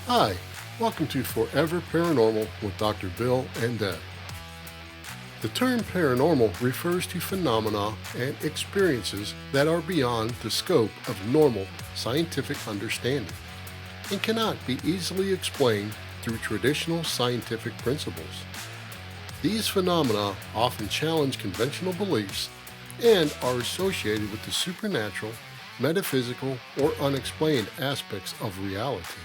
Hi, welcome to Forever Paranormal with Dr. Bill and Deb. The term paranormal refers to phenomena and experiences that are beyond the scope of normal scientific understanding and cannot be easily explained through traditional scientific principles. These phenomena often challenge conventional beliefs and are associated with the supernatural, metaphysical, or unexplained aspects of reality.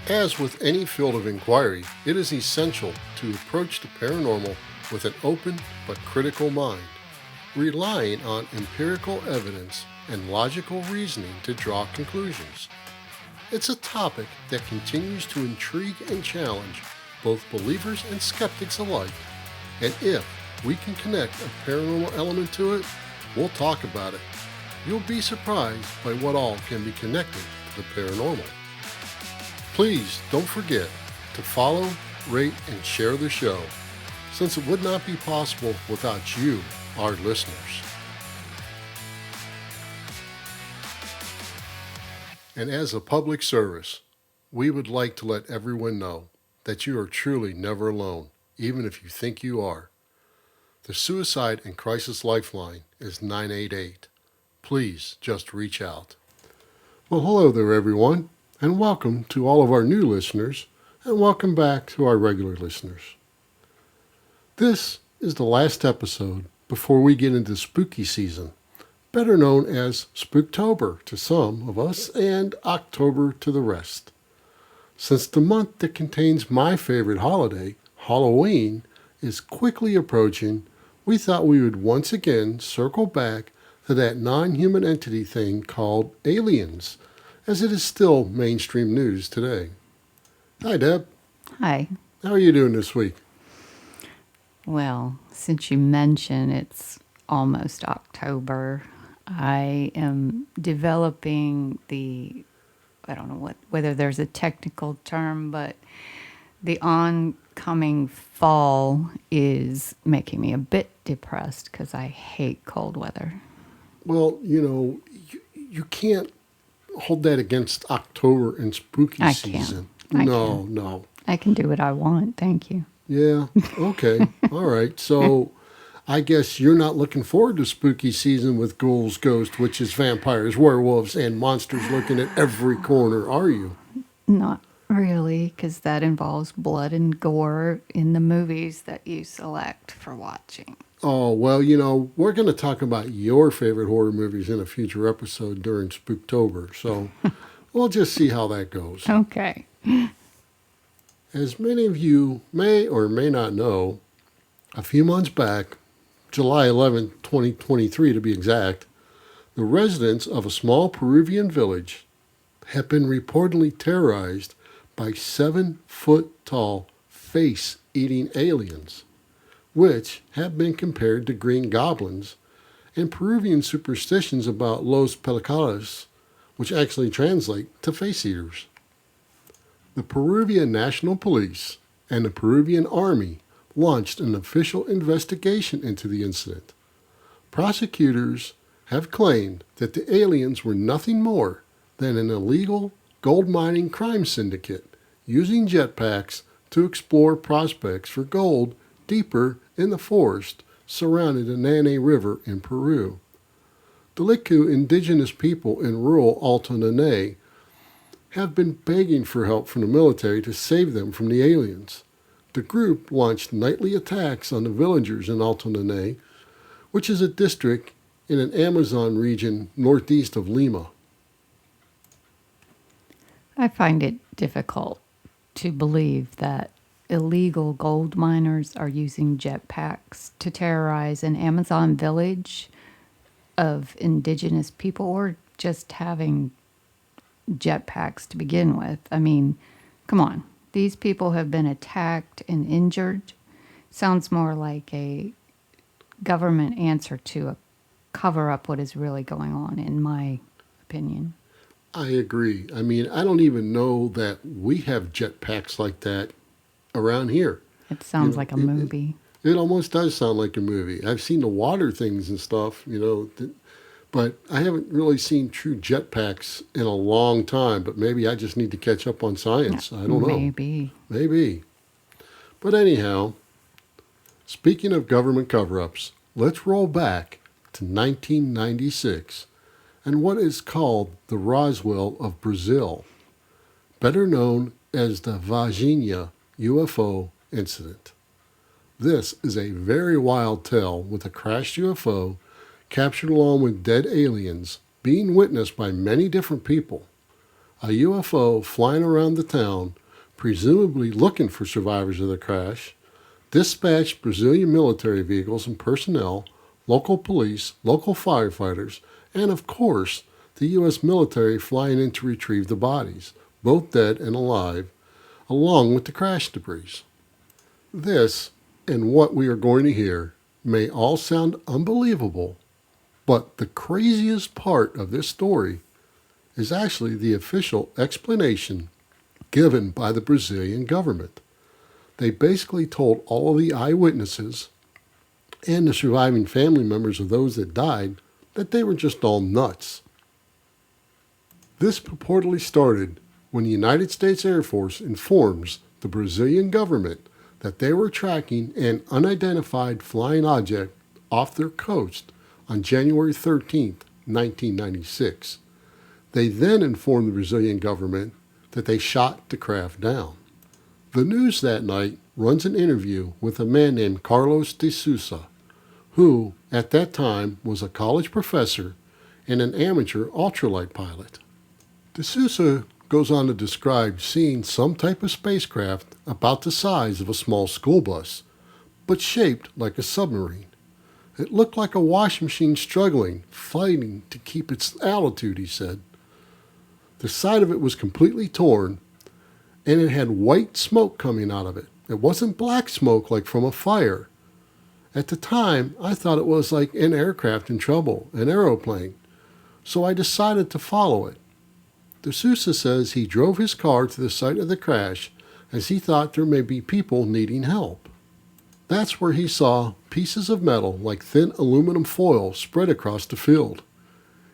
As with any field of inquiry, it is essential to approach the paranormal with an open but critical mind, relying on empirical evidence and logical reasoning to draw conclusions. It's a topic that continues to intrigue and challenge both believers and skeptics alike, and if we can connect a paranormal element to it, we'll talk about it. You'll be surprised by what all can be connected to the paranormal. Please don't forget to follow, rate, and share the show, since it would not be possible without you, our listeners. And as a public service, we would like to let everyone know that you are truly never alone, even if you think you are. The Suicide and Crisis Lifeline is 988. Please just reach out. Well, hello there, everyone, and welcome to all of our new listeners, and welcome back to our regular listeners. This is the last episode before we get into spooky season, better known as Spooktober to some of us and October to the rest. Since the month that contains my favorite holiday, Halloween, is quickly approaching, we thought we would once again circle back to that non-human entity thing called aliens, as it is still mainstream news today. Hi, Deb. Hi. How are you doing this week? Well, since you mentioned it's almost October, I am developing I don't know whether there's a technical term, but the oncoming fall is making me a bit depressed because I hate cold weather. Well, you can't hold that against October and spooky I season. Can. No. I can do what I want. Thank you. Yeah, okay. All right. So I guess you're not looking forward to spooky season with ghouls, ghosts, witches, vampires, werewolves, and monsters looking at every corner, are you? Not really, because that involves blood and gore in the movies that you select for watching. Oh, well, we're going to talk about your favorite horror movies in a future episode during Spooktober, so we'll just see how that goes. Okay. As many of you may or may not know, a few months back, July 11, 2023 to be exact, the residents of a small Peruvian village have been reportedly terrorized by 7-foot-tall face-eating aliens, which have been compared to green goblins and Peruvian superstitions about los pelacares, which actually translate to face eaters. The Peruvian National Police and the Peruvian Army launched an official investigation into the incident. Prosecutors have claimed that the aliens were nothing more than an illegal gold mining crime syndicate using jetpacks to explore prospects for gold deeper in the forest surrounding the Nene River in Peru. The Liku indigenous people in rural Alto Nene have been begging for help from the military to save them from the aliens. The group launched nightly attacks on the villagers in Alto Nene, which is a district in an Amazon region northeast of Lima. I find it difficult to believe that illegal gold miners are using jetpacks to terrorize an Amazon village of indigenous people, or just having jetpacks to begin with. I mean, come on. These people have been attacked and injured. Sounds more like a government answer to cover up what is really going on, in my opinion. I agree. I mean, I don't even know that we have jetpacks like that around here. It sounds like a movie. It almost does sound like a movie. I've seen the water things and stuff, but But I haven't really seen true jetpacks in a long time, but maybe I just need to catch up on science. I don't know. Maybe. Maybe. But anyhow, speaking of government cover-ups, let's roll back to 1996 and what is called the Roswell of Brazil, better known as the Varginha UFO incident. This is a very wild tale with a crashed UFO captured along with dead aliens being witnessed by many different people. A UFO flying around the town, presumably looking for survivors of the crash, dispatched Brazilian military vehicles and personnel, local police, local firefighters, and of course, the U.S. military flying in to retrieve the bodies, both dead and alive, along with the crash debris. This, and what we are going to hear, may all sound unbelievable, but the craziest part of this story is actually the official explanation given by the Brazilian government. They basically told all of the eyewitnesses and the surviving family members of those that died that they were just all nuts. This purportedly started when the United States Air Force informs the Brazilian government that they were tracking an unidentified flying object off their coast on January 13, 1996. They then informed the Brazilian government that they shot the craft down. The news that night runs an interview with a man named Carlos de Sousa, who, at that time, was a college professor and an amateur ultralight pilot. De Sousa goes on to describe seeing some type of spacecraft about the size of a small school bus, but shaped like a submarine. It looked like a washing machine struggling, fighting to keep its altitude, he said. The side of it was completely torn, and it had white smoke coming out of it. It wasn't black smoke like from a fire. At the time, I thought it was like an aircraft in trouble, an aeroplane, so I decided to follow it. De Sousa says he drove his car to the site of the crash as he thought there may be people needing help. That's where he saw pieces of metal like thin aluminum foil spread across the field.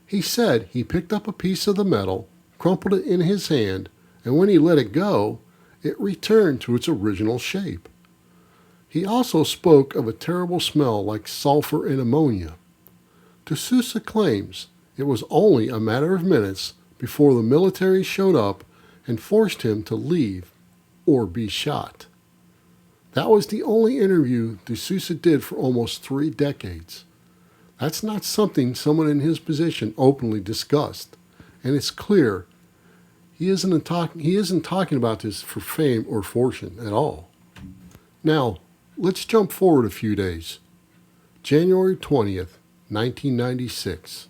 He said he picked up a piece of the metal, crumpled it in his hand, and when he let it go, it returned to its original shape. He also spoke of a terrible smell like sulfur and ammonia. De Sousa claims it was only a matter of minutes before the military showed up and forced him to leave or be shot. That was the only interview De Sousa did for almost 3 decades. That's not something someone in his position openly discussed, and it's clear he isn't talking about this for fame or fortune at all. Now, let's jump forward a few days. January 20th, 1996.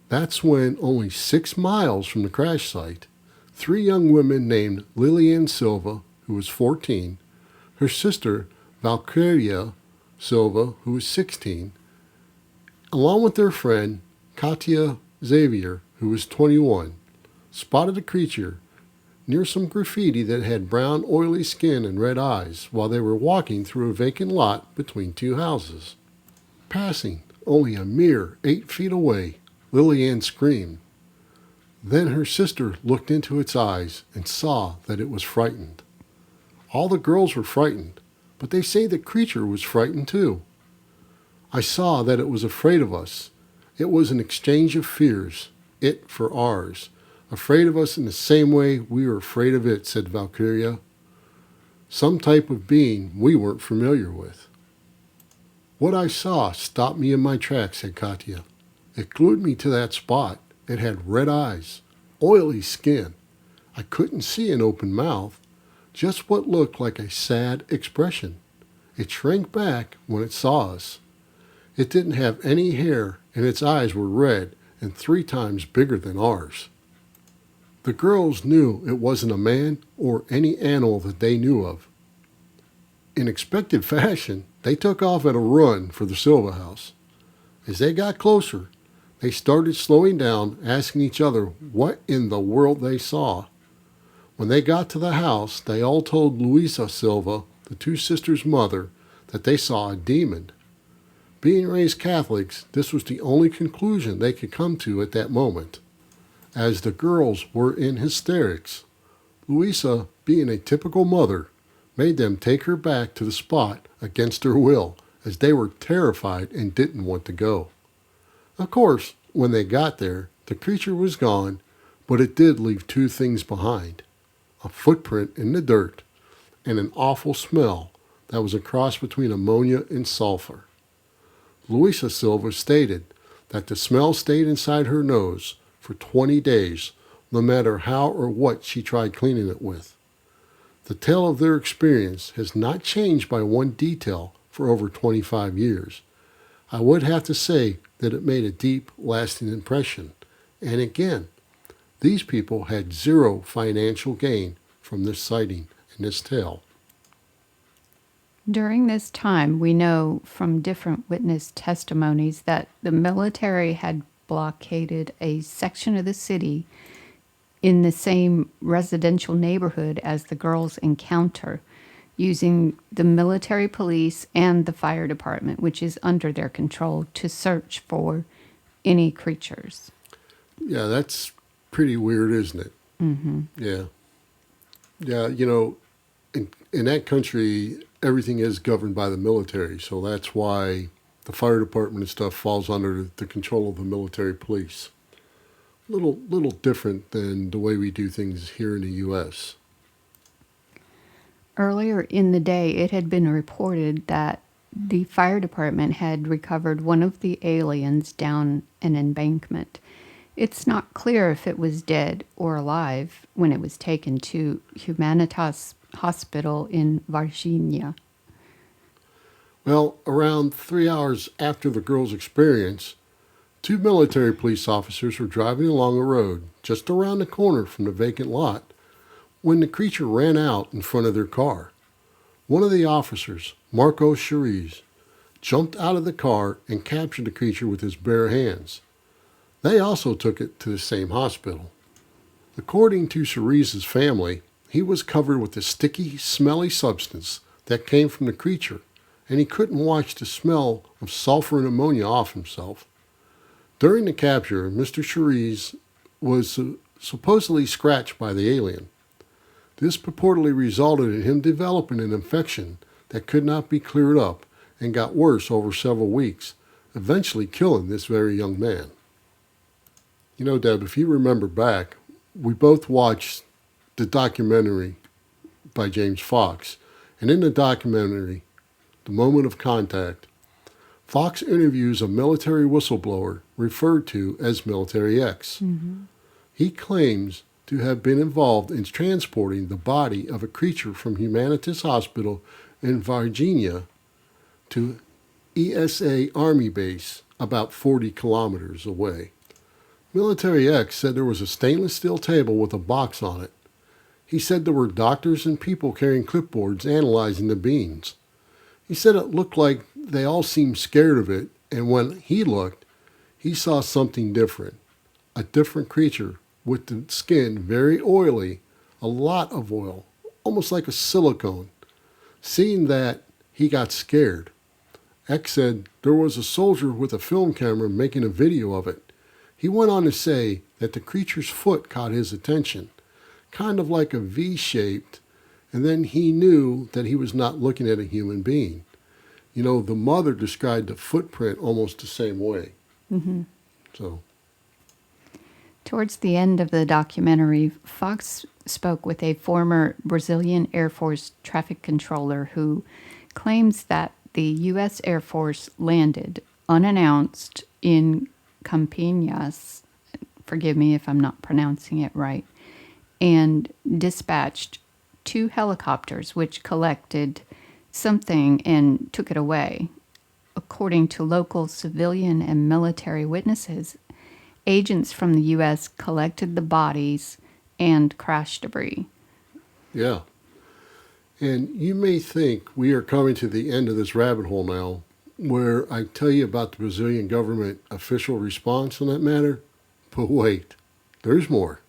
That's when, only 6 miles from the crash site, 3 young women named Lilian Silva, who was 14, her sister Valkyria Silva, who was 16, along with their friend Katia Xavier, who was 21, spotted a creature near some graffiti that had brown oily skin and red eyes while they were walking through a vacant lot between 2 houses. Passing only a mere 8 feet away, Lilian screamed. Then her sister looked into its eyes and saw that it was frightened. All the girls were frightened, but they say the creature was frightened too. I saw that it was afraid of us. It was an exchange of fears, it for ours. Afraid of us in the same way we were afraid of it, said Valkyria. Some type of being we weren't familiar with. What I saw stopped me in my tracks, said Katia. It glued me to that spot. It had red eyes, oily skin. I couldn't see an open mouth, just what looked like a sad expression. It shrank back when it saw us. It didn't have any hair, and its eyes were red and 3 times bigger than ours. The girls knew it wasn't a man or any animal that they knew of. In expected fashion, they took off at a run for the Silva house. As they got closer, they started slowing down, asking each other what in the world they saw. When they got to the house, they all told Luisa Silva, the 2 sisters' mother, that they saw a demon. Being raised Catholics, this was the only conclusion they could come to at that moment, as the girls were in hysterics. Louisa, being a typical mother, made them take her back to the spot against her will, as they were terrified and didn't want to go. Of course, when they got there, the creature was gone, but it did leave two things behind: a footprint in the dirt and an awful smell that was a cross between ammonia and sulfur. Louisa Silva stated that the smell stayed inside her nose for 20 days, no matter how or what she tried cleaning it with. The tale of their experience has not changed by one detail for over 25 years. I would have to say that it made a deep, lasting impression. And again, these people had zero financial gain from this sighting and this tale. During this time, we know from different witness testimonies that the military had blockaded a section of the city in the same residential neighborhood as the girls' encounter, using the military police and the fire department, which is under their control, to search for any creatures. Yeah, that's pretty weird, isn't it? Mm-hmm. Yeah. Yeah, in that country, everything is governed by the military, so that's why the fire department and stuff falls under the control of the military police. Little different than the way we do things here in the U.S. Earlier in the day, it had been reported that the fire department had recovered one of the aliens down an embankment. It's not clear if it was dead or alive when it was taken to Humanitas Hospital in Varginha. Well, around 3 hours after the girl's experience, two military police officers were driving along a road just around the corner from the vacant lot when the creature ran out in front of their car. One of the officers, Marco Cheriz, jumped out of the car and captured the creature with his bare hands. They also took it to the same hospital. According to Cheriz's family, he was covered with a sticky, smelly substance that came from the creature, and he couldn't wash the smell of sulfur and ammonia off himself. During the capture, Mr. Cheriz was supposedly scratched by the alien. This purportedly resulted in him developing an infection that could not be cleared up and got worse over several weeks, eventually killing this very young man. You know, Deb, if you remember back, we both watched the documentary by James Fox, and in the documentary, The Moment of Contact, Fox interviews a military whistleblower referred to as Military X. Mm-hmm. He claims to have been involved in transporting the body of a creature from Humanitas Hospital in Varginha to ESA Army Base about 40 kilometers away. Military X said there was a stainless steel table with a box on it. He said there were doctors and people carrying clipboards analyzing the beans. He said it looked like they all seemed scared of it, and when he looked, he saw something different. A different creature with the skin very oily, a lot of oil, almost like a silicone. Seeing that, he got scared. X said there was a soldier with a film camera making a video of it. He went on to say that the creature's foot caught his attention, kind of like a V-shaped, and then he knew that he was not looking at a human being. You know, the mother described the footprint almost the same way. Mm-hmm. So, towards the end of the documentary, Fox spoke with a former Brazilian Air Force traffic controller who claims that the U.S. Air Force landed unannounced in Campinas, forgive me if I'm not pronouncing it right, and dispatched two helicopters which collected something and took it away. According to local civilian and military witnesses, agents from the U.S. collected the bodies and crash debris. yeah. And you may think we are coming to the end of this rabbit hole now, where I tell you about the Brazilian government official response on that matter. But wait, there's more.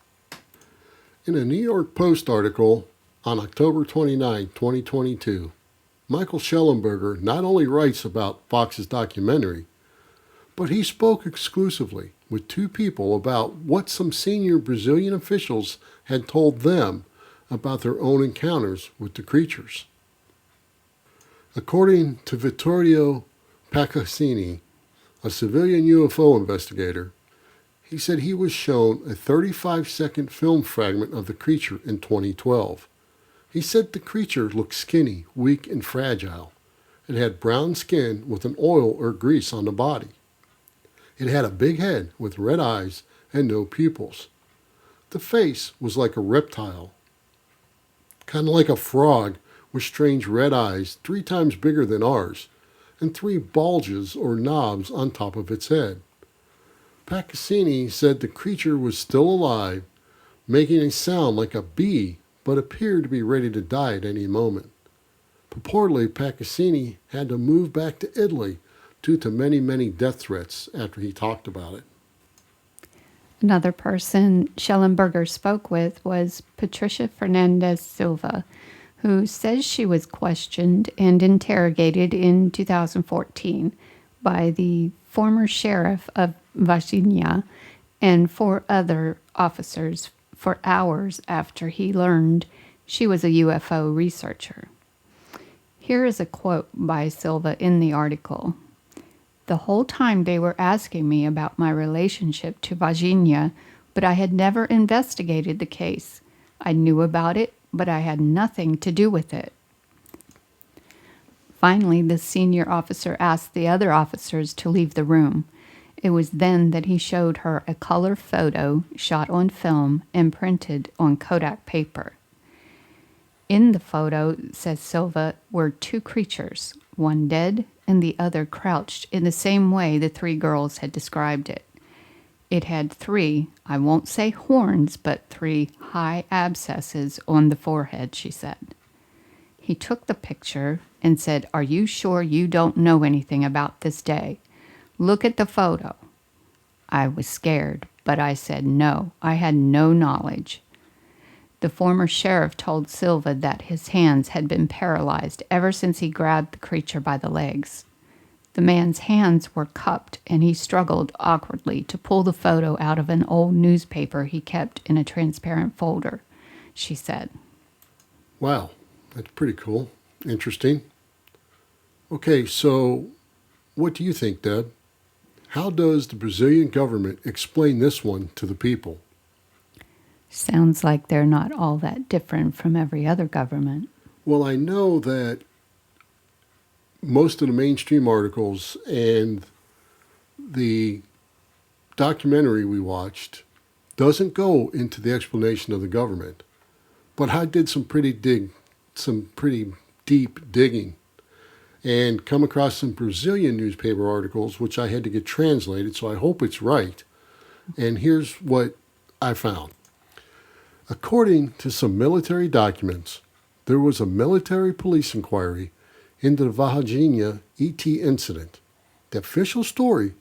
In a New York Post article on October 29, 2022, Michael Schellenberger not only writes about Fox's documentary, but he spoke exclusively with two people about what some senior Brazilian officials had told them about their own encounters with the creatures. According to Vittorio Paccassini, a civilian UFO investigator, he said he was shown a 35-second film fragment of the creature in 2012. He said the creature looked skinny, weak, and fragile. It had brown skin with an oil or grease on the body. It had a big head with red eyes and no pupils. The face was like a reptile, kind of like a frog with strange red eyes 3 times bigger than ours, and 3 bulges or knobs on top of its head. Paccassini said the creature was still alive, making a sound like a bee, but appeared to be ready to die at any moment. Purportedly, Paccassini had to move back to Italy due to many death threats after he talked about it. Another person Schellenberger spoke with was Patricia Fernandez Silva, who says she was questioned and interrogated in 2014 by the former sheriff of Varginha and 4 other officers for hours after he learned she was a UFO researcher. Here is a quote by Silva in the article. "The whole time they were asking me about my relationship to Varginha, but I had never investigated the case. I knew about it, but I had nothing to do with it." Finally, the senior officer asked the other officers to leave the room. It was then that he showed her a color photo shot on film and printed on Kodak paper. In the photo, says Silva, were 2 creatures, one dead and the other crouched in the same way the 3 girls had described it. It had 3, I won't say horns, but 3 high abscesses on the forehead, she said. He took the picture and said, "Are you sure you don't know anything about this day? Look at the photo." I was scared, but I said no, I had no knowledge. The former sheriff told Silva that his hands had been paralyzed ever since he grabbed the creature by the legs. The man's hands were cupped, and he struggled awkwardly to pull the photo out of an old newspaper he kept in a transparent folder, she said. Wow, that's pretty cool. Interesting. Okay, so what do you think, Deb? How does the Brazilian government explain this one to the people? Sounds like they're not all that different from every other government. Well, I know that most of the mainstream articles and the documentary we watched doesn't go into the explanation of the government. But I did some pretty deep digging and come across some Brazilian newspaper articles, which I had to get translated, so I hope it's right. And here's what I found. According to some military documents, there was a military police inquiry into the Varginha ET incident. The official story,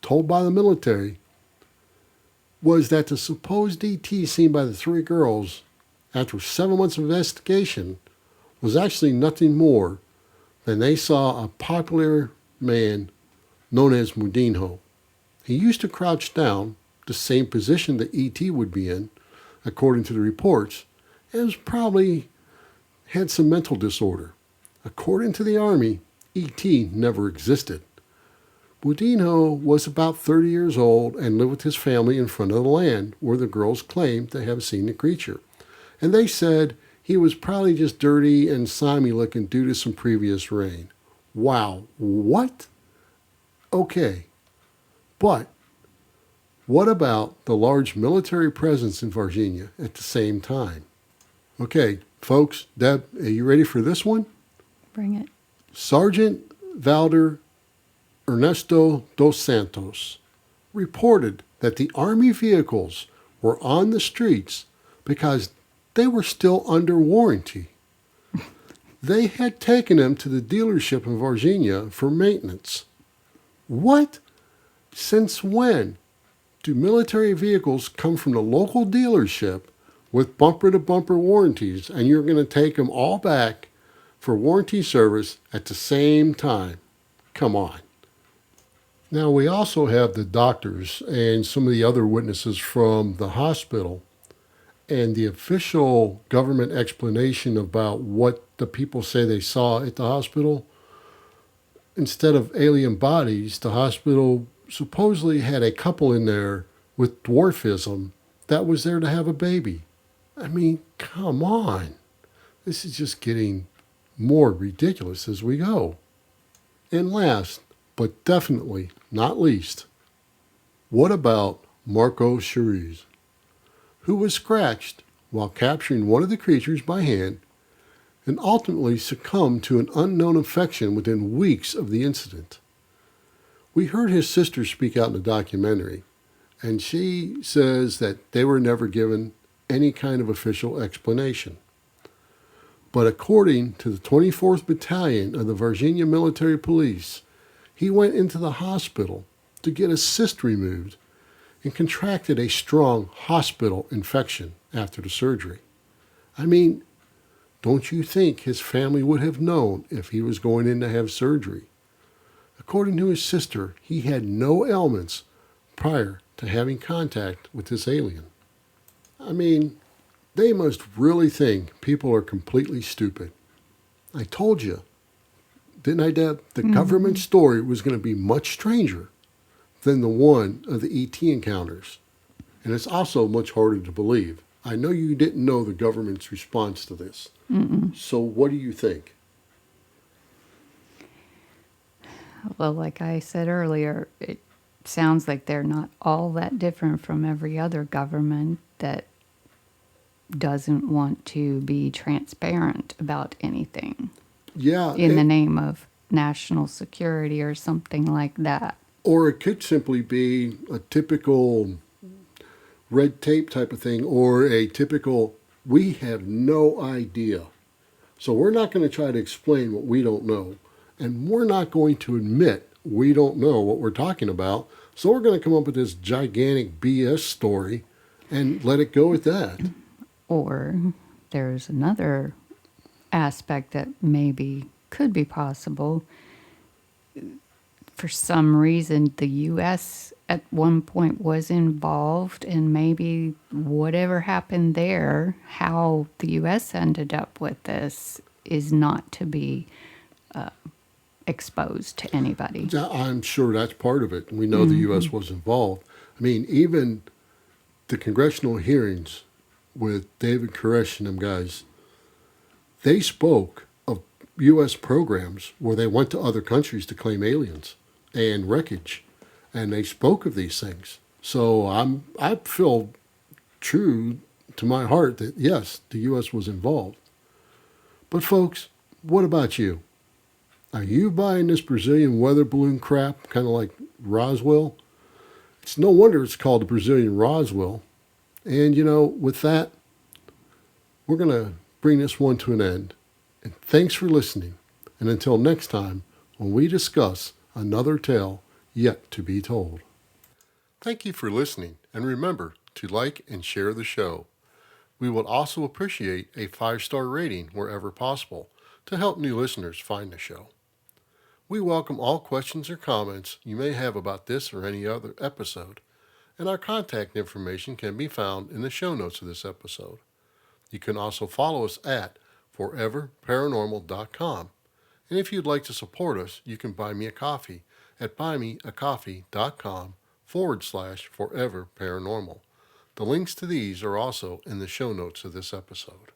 told by the military, was that the supposed ET seen by the 3 girls after 7 months of investigation was actually nothing more than they saw a popular man known as Mudinho. He used to crouch down, the same position that ET would be in, according to the reports, and was probably had some mental disorder. According to the Army, ET never existed. Mudinho was about 30 years old and lived with his family in front of the land where the girls claimed to have seen the creature. And they said he was probably just dirty and slimy looking due to some previous rain. Wow, what? Okay, but what about the large military presence in Varginha at the same time? Okay, folks, Deb, are you ready for this one? Bring it. Sergeant Valder Ernesto dos Santos reported that the Army vehicles were on the streets because they were still under warranty. They had taken them to the dealership in Varginha for maintenance. What? Since when do military vehicles come from the local dealership with bumper-to-bumper warranties and you're going to take them all back for warranty service at the same time. Come on. Now, we also have the doctors and some of the other witnesses from the hospital, and the official government explanation about what the people say they saw at the hospital. Instead of alien bodies, the hospital supposedly had a couple in there with dwarfism that was there to have a baby. I mean, come on. This is just getting more ridiculous as we go. And last, but definitely not least, what about Marco Cherise, who was scratched while capturing one of the creatures by hand and ultimately succumbed to an unknown infection within weeks of the incident? We heard his sister speak out in the documentary, and she says that they were never given any kind of official explanation. But according to the 24th Battalion of the Varginha Military Police, he went into the hospital to get a cyst removed and contracted a strong hospital infection after the surgery. I mean, don't you think his family would have known if he was going in to have surgery? According to his sister, he had no ailments prior to having contact with this alien. I mean, they must really think people are completely stupid. I told you, didn't I, Deb? The government story was going to be much stranger than the one of the ET encounters. And it's also much harder to believe. I know you didn't know the government's response to this. So what do you think? Well, like I said earlier, it sounds like they're not all that different from every other government that doesn't want to be transparent about anything Yeah. in the name of national security or something like that. Or it could simply be a typical red tape type of thing, or a typical, we have no idea. So we're not going to try to explain what we don't know. And we're not going to admit we don't know what we're talking about. So we're going to come up with this gigantic BS story and let it go at that. Or there's another aspect that maybe could be possible. For some reason, the U.S. at one point was involved, and maybe whatever happened there, how the U.S. ended up with this, is not to be exposed to anybody. Yeah, I'm sure that's part of it. We know the U.S. was involved. I mean, even the congressional hearings with David Koresh and them guys, they spoke of U.S. programs where they went to other countries to claim aliens and wreckage, and they spoke of these things. So I feel true to my heart that yes, the U.S. was involved. But folks, what about you? Are you buying this Brazilian weather balloon crap, kind of like Roswell? It's no wonder it's called the Brazilian Roswell. And you know, with that, we're going to bring this one to an end. And thanks for listening. And until next time, when we discuss another tale yet to be told. Thank you for listening, and remember to like and share the show. We would also appreciate a 5-star rating wherever possible to help new listeners find the show. We welcome all questions or comments you may have about this or any other episode, and our contact information can be found in the show notes of this episode. You can also follow us at foreverparanormal.com. And if you'd like to support us, you can buy me a coffee at buymeacoffee.com/foreverparanormal. The links to these are also in the show notes of this episode.